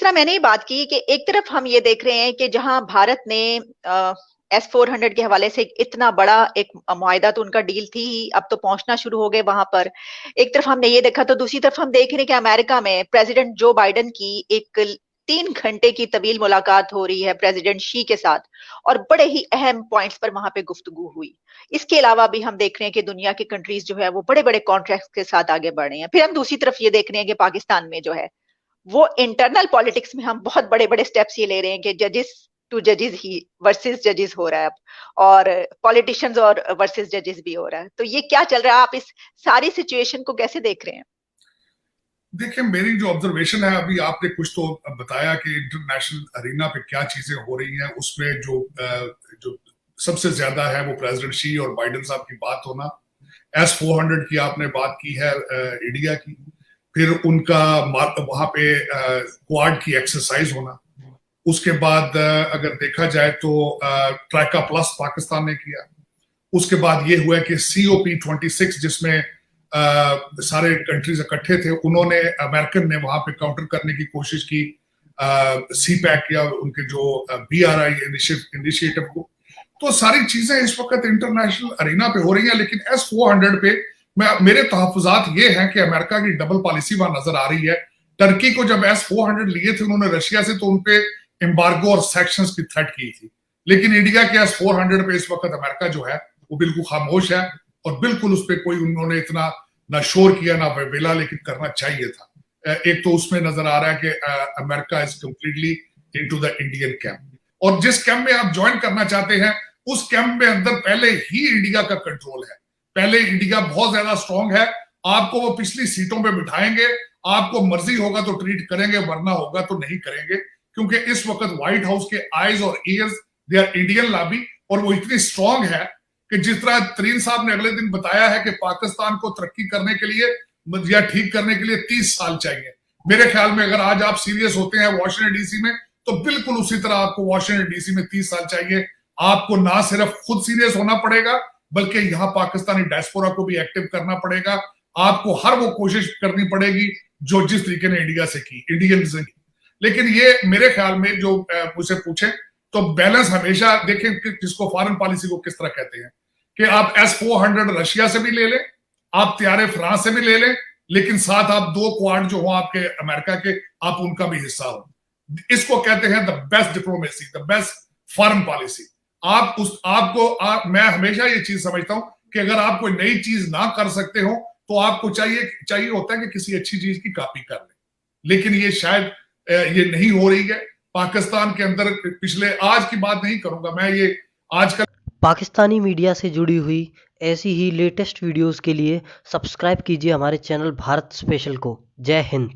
तरह मैंने ये बात की कि एक तरफ हम ये देख रहे हैं कि जहां भारत ने S-400 के हवाले से इतना बड़ा एक मुआहिदा तो उनका डील थी ही, अब तो पहुंचना शुरू हो गए वहां पर। एक तरफ हमने ये देखा तो दूसरी तरफ हम देख रहे हैं कि अमेरिका में प्रेसिडेंट जो बाइडेन की एक 3 घंटे की तवील मुलाकात हो रही है प्रेसिडेंट शी के साथ, और बड़े ही अहम पॉइंट्स पर वहां पे गुफ्तगू हुई। इसके अलावा भी हम देख रहे हैं कि दुनिया की कंट्रीज जो है वो बड़े बड़े कॉन्ट्रैक्ट के साथ आगे बढ़ रहे हैं। फिर हम दूसरी तरफ ये देख रहे हैं कि पाकिस्तान में जो है वो इंटरनल पॉलिटिक्स में हम बहुत बड़े-बड़े स्टेप्स ये ले रहे हैं कि जजेस टू जजेस ही वर्सेस जजेस हो रहा है अब, और पॉलिटिशियंस और वर्सेस जजेस भी हो रहा है। तो ये क्या चल रहा है? आप इस सारी सिचुएशन को कैसे देख रहे हैं? देखिए, मेरी जो ऑब्जर्वेशन है, अभी आपने कुछ तो बताया कि इंटरनेशनल अरीना पे क्या चीजें हो रही हैं, उसमें जो सबसे ज्यादा है वो प्रेसिडेंट शी और बाइडेन साहब की बात होना। S-400 की आपने बात की है, इंडिया की। फिर उनका वहां पे क्वाड की एक्सरसाइज होना। उसके बाद अगर देखा जाए तो ट्रैका प्लस पाकिस्तान ने किया। उसके बाद ये हुआ कि COP26 जिसमें सारे कंट्रीज इकट्ठे थे, उन्होंने अमेरिकन ने वहां पे काउंटर करने की कोशिश की CPEC या उनके जो BRI इनिशिएटिव को। तो सारी चीजें इस वक्त इंटरनेशनल अरीना पे हो रही हैं, लेकिन S-400 पे मेरे तहफुजात ये हैं कि अमेरिका की डबल पॉलिसी वहां नजर आ रही है। टर्की को जब S-400 लिए थे उन्होंने रशिया से, तो उनपे एम्बार्गो और सैक्शंस की थ्रेट की थी। लेकिन इंडिया के S-400 पे इस वक्त अमेरिका जो है वो बिल्कुल खामोश है, और बिल्कुल उस पर कोई उन्होंने इतना ना शोर किया ना वेला, लेकिन करना चाहिए था। एक तो उसमें नजर आ रहा है कि America is completely into the Indian camp, और जिस कैंप में आप ज्वाइन करना चाहते हैं उस कैंप में अंदर पहले ही इंडिया का कंट्रोल है। पहले इंडिया बहुत ज्यादा स्ट्रांग है। आपको वो पिछली सीटों पे बिठाएंगे, आपको मर्जी होगा तो ट्रीट करेंगे, वरना होगा तो नहीं करेंगे, क्योंकि इस वक्त व्हाइट हाउस के आईज और ears they are Indian lobby, और वो इतनी स्ट्रांग है कि जिस तरह तरीन साहब ने अगले दिन बताया है कि पाकिस्तान को तरक्की करने के लिए या ठीक करने के लिए 30 साल चाहिए। मेरे ख्याल में अगर आज आप सीरियस होते हैं वॉशिंगटन डीसी में, तो बिल्कुल उसी तरह आपको वॉशिंगटन डीसी में 30 साल चाहिए। आपको ना सिर्फ खुद सीरियस होना पड़ेगा, बल्कि यहां पाकिस्तानी डायस्पोरा को भी एक्टिव करना पड़ेगा। आपको हर वो कोशिश करनी पड़ेगी जो जिस तरीके ने इंडिया से की, इंडियन से की। लेकिन ये मेरे ख्याल में जो मुझसे पूछे तो बैलेंस हमेशा देखें कि जिसको फॉरेन पॉलिसी को किस तरह कहते हैं, कि आप S-400 रशिया से भी ले लें, आप तैयारे फ्रांस से भी ले लें, लेकिन साथ आप 2 क्वाड जो हो आपके अमेरिका के, आप उनका भी हिस्सा हो। इसको कहते हैं the best diplomacy, the best foreign policy. मैं हमेशा ये चीज समझता हूं कि अगर आप कोई नई चीज ना कर सकते हो तो आपको चाहिए होता है कि किसी अच्छी चीज की कॉपी कर ले। लेकिन ये शायद ये नहीं हो रही है पाकिस्तान के अंदर। पिछले आज की बात नहीं करूंगा मैं, ये आजकल पाकिस्तानी मीडिया से जुड़ी हुई ऐसी ही लेटेस्ट वीडियोस के लिए सब्सक्राइब कीजिए हमारे चैनल भारत स्पेशल को। जय हिंद।